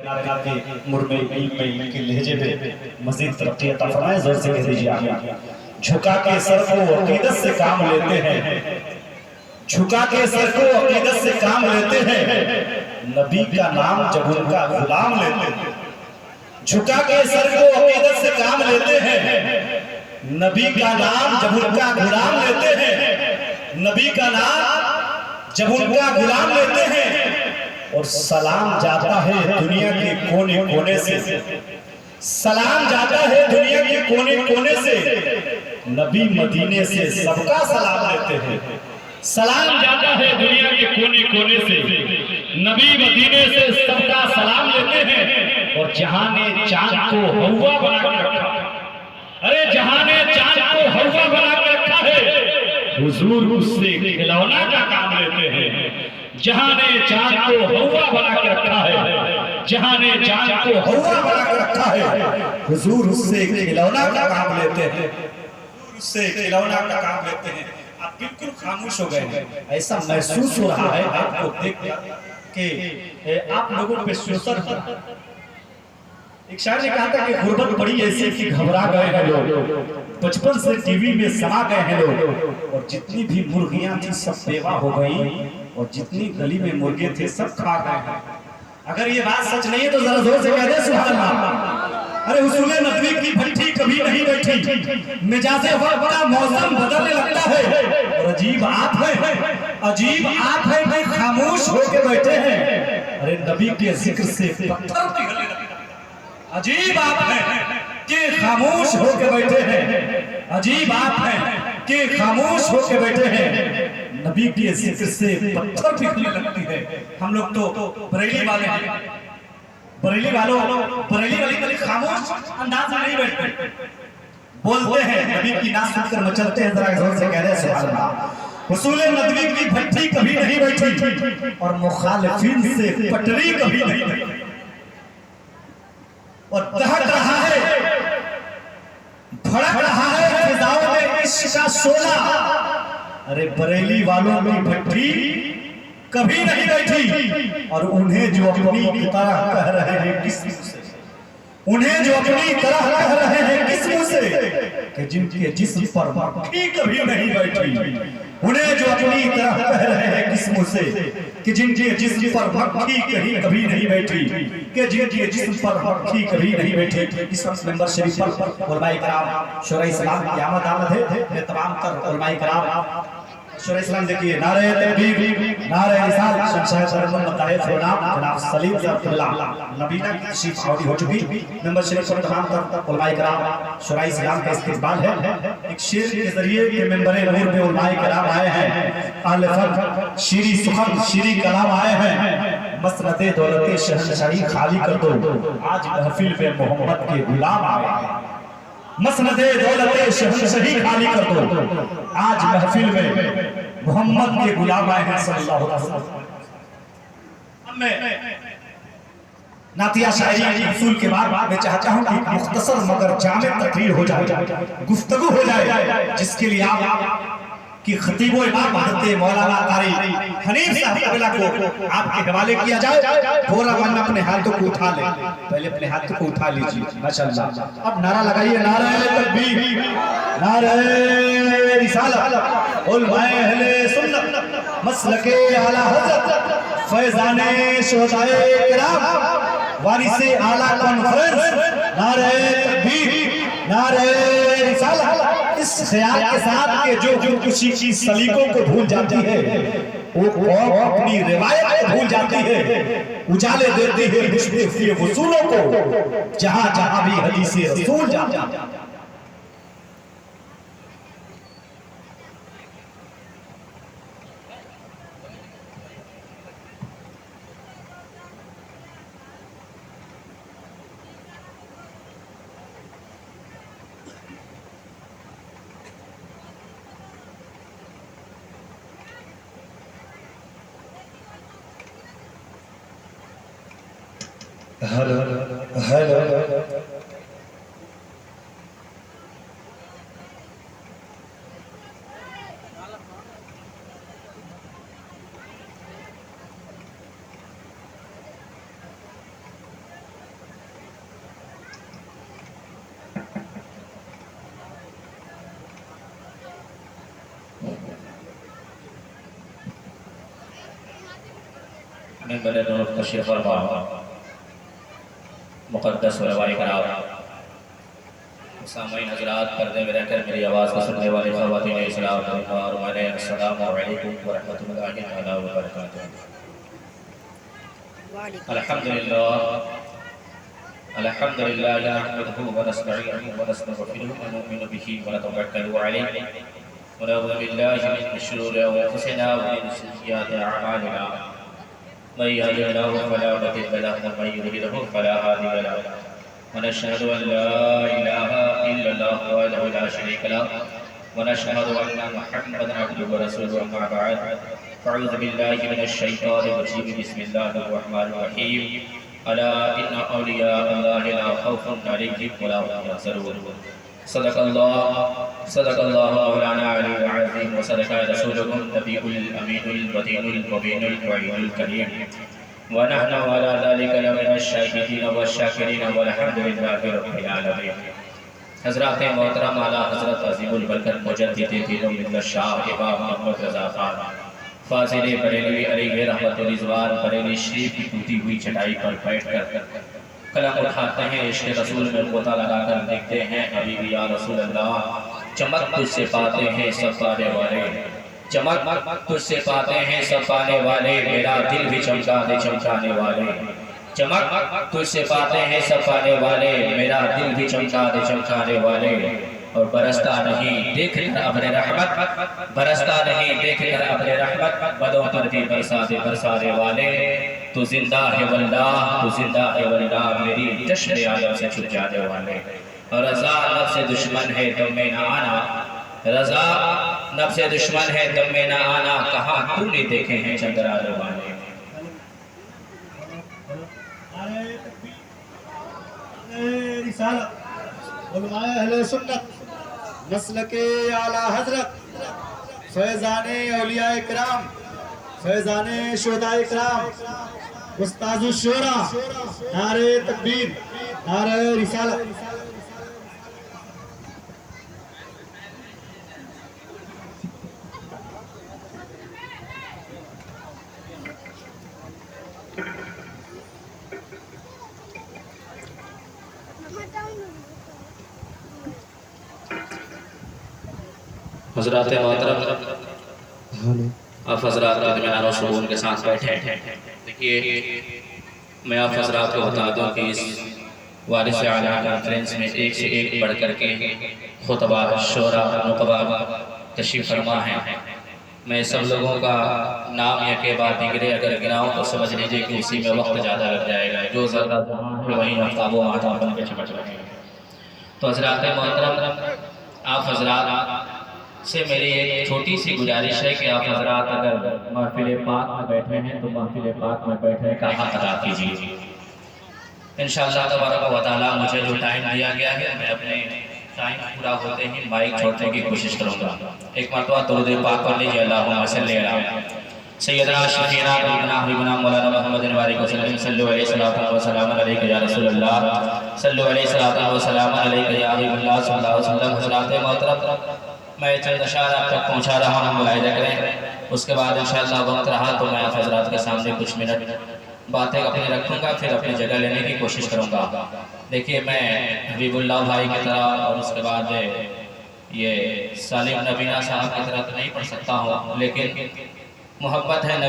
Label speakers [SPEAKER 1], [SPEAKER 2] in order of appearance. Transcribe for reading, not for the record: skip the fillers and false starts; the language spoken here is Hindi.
[SPEAKER 1] के मुर्मे इल्म के लहजे पे मज़ीद तरक्की अता फरमाए। ज़ोर से कह दीजिए आमीन। झुका के सर को अकीदत से काम लेते हैं, झुका के सर को अकीदत से काम लेते हैं, नबी का नाम जब उनका गुलाम लेते हैं। झुका के सर को अकीदत से काम लेते हैं, नबी का नाम जब उनका गुलाम लेते हैं, नबी का नाम जब उनका गुलाम लेते हैं। और सलाम जाता है दुनिया के कोने कोने से, सलाम जाता है दुनिया के कोने कोने से, नबी मदीने से सबका सलाम लेते हैं। सलाम जाता है दुनिया के कोने कोने से, नबी मदीने से सबका सलाम लेते हैं। और जहां ने चांद को हवा बना के रखा, अरे जहां ने चांद को हवा बना के रखा है, हुजूर उससे खिलौना का काम लेते हैं। जहां ने चांद को हवा बना के रखा है, जहां ने चांद को हवा बना के रखा है, हुजूर उससे खिलौना का काम लेते हैं, उससे खिलौना का काम लेते हैं। आप बिल्कुल खामोश हो गए, ऐसा महसूस हो रहा है आपको देख के आप लोगों पे सोचर। एक शायर ने कहा था कि गुर्बत बड़ी ऐसी कि घबरा गए हैं लोग, बचपन से टीवी में समा गए हैं लोग, और जितनी भी मुर्गियां थी सब बेवा हो गई, और जितनी गली में मुर्गे थे सब खा गए हैं। अगर ये बात सच नहीं है तो जरा जोर से कह दे सुभान अल्लाह। अरे हुसूले नबी की भट्टी कभी नहीं बैठी, मिजाजे वक्त का मौसम बदलने लगता है। और अजीब आप है, अजीब आप है कि खामोश होके बैठे हैं। अरे नबी के जिक्र से पत्थर पिघलने लगता है। अजीब आप हैं कि खामोश होके बैठे हैं, अजीब आप हैं कि खामोश होके बैठे हैं। नबी के जिक्र से पत्थर पिघलने लगती है। हम लोग तो बरेली वाले हैं, बरेली वालों, बरेली वाली कभी खामोश अंदाज में नहीं बैठते, बोलते हैं। नबी की नाम सुनकर मचलते हैं। जरा जोर से कह रहे हैं सुभान अल्लाह। हुसूले नबी की भट्टी कभी नहीं बैठी, और मुखालिफिन से पटरी कभी नहीं बैठी, और दहक रहा है, भड़क रहा है फिजाओं में इश्क का शोला। अरे बरेली वालों की भट्टी कभी नहीं बैठी, और उन्हें जो अपनी तरह कह रहे हैं किस मुंह से, उन्हें जो अपनी तरह कह रहे हैं किस मुंह से, कि जिनके जिस्म पर मक्खी कभी नहीं बैठी। उन्हें जो अपनी तरह कह रहे हैं किस मुंह से, कि जिनके जिस्म पर मक्खी कभी नहीं बैठी, कि जिनके जिस्म पर मक्खी कभी नहीं बैठी। इस वक्त मेंबर शरीफ पर उलमाए किराम शोरा इस्लाम की आमद है। तमाम तर उलमाए किराम शोरा इस्लाम देखिए, नारे तकबीर, नारे रिसालत, शमशाद मोहम्मद ताहिर खुनाम जनाब सलीम अब्दुल्ला नबीना की तशरीफ आवरी हो चुकी। मेंबर शरीफ पर तमाम तर उलमाए किराम शोरा इस्लाम का इस्तकबाल है। एक शेर के जरिए के मेंबर नूर पे उलमाए किराम आए हैं, अहले फज़्ल शीरी सुखम शीरी कलाम आए हैं। मसनदे दौलते शहंशाही खाली कर दो, आज महफिल में मोहम्मद के गुलाम आए हैं। मसनदे दौलते शहंशाही खाली कर दो, आज महफिल में मोहम्मद के गुलाम आए हैं सल्लल्लाहु अलैहि वसल्लम। मैं नातिया शायरी उसूल के बाद मैं चाहता हूं कि मुख्तसर मगर जामे तकरीर हो जाए, गुफ्तगू हो जाए, जिसके लिए आप कि खतीबो इमाम हज़रत मौलाना कारी हनीफ साहब क़िबला को आपके हवाले किया जाए। थोड़ा मन अपने हाथों को उठा ले, पहले अपने हाथों को उठा लीजिए माशाअल्लाह। अब नारा लगाइए, नारे तकबीर, नारे रिसालत, उलमाए अहले सुन्नत, मसलके आला हज़रत, फैज़ाने शुहदाए किराम, वारिसे आला कॉन्फ्रेंस, नारे तकबीर, नारे रिसालत। इस ख्याल के साथ के जो किसी की सलीकों को भूल जाती है, वो कौम अपनी रिवायत को भूल जाती है, उजाले देती है मुश्किल वसूलों को, जहां जहां भी हदीसे रसूल जाती है। हेलो हेलो मिंबर नूर तशरीफ फरमा मुक़द्दस उलमाए कराम, सामईन हज़रात, पर्दे में रहकर मेरी आवाज़ को सुनने वाले ख़वातीन इस्लाम और माने अस्सलामु अलैकुम व रहमतुल्लाहि व बरकातुहू। अल्हम्दुलिल्लाह अल्हम्दुलिल्लाह नहमदुहु व नस्तईनुहु व नस्तगफिरुहु व नु'मिनु बिही व नतवक्कलु अलैहि व नऊज़ु बिल्लाहि मिन शुरूरि अंफुसिना व मिन सय्यिआति अअमालिना। मन यहदिहिल्लाहु फला मुदिल्ल लहु व मन युद्लिलहु फला हादिय लहु। व नशहदु अन ला इलाहा इल्लल्लाह वहदहु ला शरीका लहु व नशहदु अन्ना मुहम्मदन अब्दुहु व रसूलुहु। अम्मा बअद, फ़अऊज़ु बिल्लाहि मिनश शैतानिर रजीम। बिस्मिल्लाहिर रहमानिर रहीम। अला इन्ना औलिया अल्लाहि ला खौफुन अलैहिम व ला हुम यहज़नून। सदक़ल्लाहु मौलाना अलील अज़ीम व सदक़ा रसूलुहुन नबियुल अमीनुल मतीनुल मुबीनुल वईनुल करीम। व नहनु अला ज़ालिका लमिनश शाहिदीन व शाकिरीन वल्हम्दुलिल्लाहि रब्बिल आलमीन। हज़रात मोहतरम आला हज़रत अज़ीमुल बरकत मुजद्दिद दीनुल मिल्लत शाह इमाम मोहम्मद रज़ा खान फाज़िल बरेलवी अलैहि रहमतुल रिज़वान बरेली शरीफ की टूटी हुई चटाई पर बैठकर कलम उठाते हैं, इश्क़ रसूल में गोता लगाकर देखते हैं, हबीबी या रसूल अल्लाह, चमक तुझसे पाते हैं सब पाने वाले, चमक तुझसे पाते हैं सब पाने वाले, मेरा दिल भी चमका दे चमकाने वाले। चमक तुझसे पाते हैं सब पाने वाले, मेरा दिल भी चमका दे चमकाने वाले। और बरसता नहीं देख कर अपने रहमत, बरसता नहीं देख कर अपने रहमत, बदों पर भी बरसाने बरसाने वाले। तू जिंदा है वल्लाह, तू जिंदा है वल्लाह, मेरी जश्न आलम से छुप जाने वाले। और रज़ा नफ्स दुश्मन है तुम में ना आना, रज़ा नफ्स दुश्मन है तुम में ना आना, कहाँ तूने देखे हैं चंद्राने वाले।
[SPEAKER 2] उलमाए अहले सुन्नत नस्ल के आला हजरत फैज़ाने औलिया इकराम, फैज़ाने शुहदा इकराम, उस्ताज़ु शोरा, नारे तकबीर, नारे रिसालत।
[SPEAKER 1] हज़रात मोहतरम, आप हज़रात दरमियान शुगून के साथ बैठे हैं। देखिए, मैं आप हज़रात को बता दूं कि इस वारिस आला कॉन्फ्रेंस में एक से एक बढ़ कर के खुतबा शोरा नुकबा तशरीफ़ फरमा है। मैं सब लोगों का नाम या के बाद दिगरे अगर गिनाऊँ तो समझ लीजिए कि उसी में वक्त ज़्यादा लग जाएगा। जो ज़्यादा जहाँ है वहीं आफ्ताबो माता बन के चमक रहे हैं। तो हज़रात मोहतरम, आप हज़रात से मेरी एक छोटी सी गुजारिश है कि आप हज़रात अगर महफिल पाक में बैठे हैं तो महफिल पाक में बैठने का हक अदा कीजिए। इंशाअल्लाह तबारक व तआला मुझे जो टाइम दिया गया है, मैं अपने टाइम पूरा होते ही माइक छोड़ने की कोशिश करूँगा। एक मरतबा दुरूद पाक पढ़ लीजिए। अल्लाहुम्मा सल्ली अला सय्यदना शफीना हबीबना मौलाना मुहम्मदिन व आलिहि वसल्लम सल्लु अलैहि व सल्लम अलैका या रसूलल्लाह, सल्लु अलैहि व सल्लम अलैका या हबीबल्लाह सल्लल्लाहु अलैहि वसल्लम। हज़रात मोहतरम, मैं चंद अशार आप तक पहुँचा रहा हूँ, मुलाहिज़ा करें। उसके बाद इंशाअल्लाह वक्त रहा तो मैं आप हज़रात के सामने कुछ मिनट बातें अपनी रखूँगा, फिर अपनी जगह लेने की कोशिश करूँगा। देखिए, मैं हबीबुल्लाह भाई की तरह और उसके बाद ये सालिम नबीना साहब की तरह तो नहीं पढ़ सकता हूँ, लेकिन मोहब्बत है